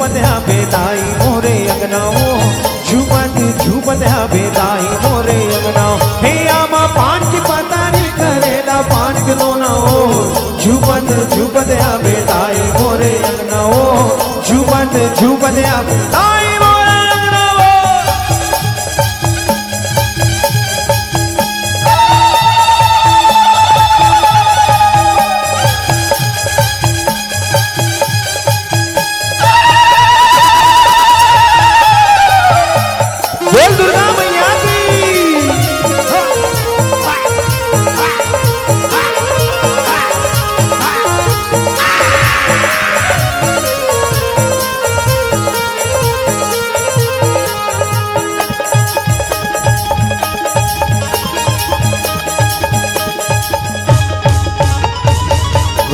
झूपद्या बेदाई मोरे अंगनाओ झूपद्या बेदाई मोरे अंगनाओ हे आमा पान की पतारी करेला 5 किलो ना हो झूपद्या बेदाई मोरे अंगनाओ झूपद्या बेदाई मोरे अंगनाओ बोल दुर्गा मैया की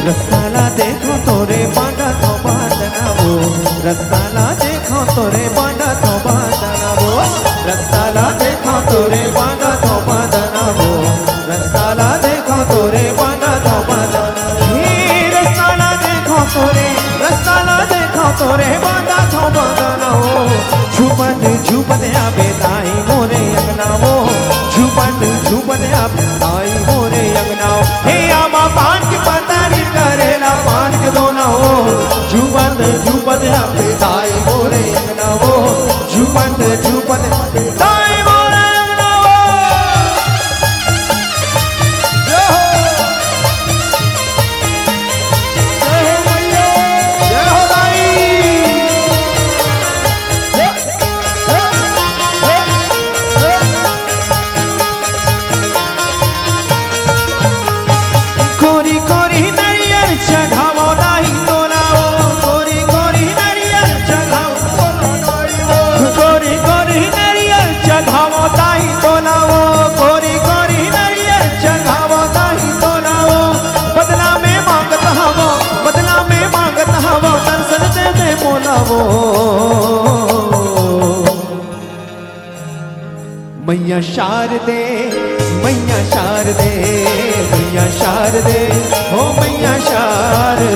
रस्ताला देखो तोरे बांधा तो बांधना वो रस्ताला देखो तोरे बांधा तो बांधना वो रस्ताला देखो तोरे बांधा तो बांधना वो रस्ताला देखो तोरे बांधा तो बांधना हे रस्ताला देखो तोरे बांधा तो बांधना वो झूपद्या बेदाई मोरे अंगनाओ झूपद्या बेदाई मोरे अंगनाओ हे आमा पान की पतारी करेला 5 किलो ना हो झूपद्या बेदाई मोरे अंगनाओ झूपद्या बेदाई मोरे अंगनाओ जय हो मैया जय हो दाई कोरी कोरी नरियर चढ़ावो दाई तोलाओ कोरी कोरी नरियर चढ़ावो कोरी कोरी नरियर चढ़ावो दाई तोलाओ कोरी कोरी नरियर चढ़ावो दाई तोलाओ बदला में मांगत हवो दर्शन दे दे बोलावो मैया शारदे मैया शारदे मैया शारदे हो मैया शारदे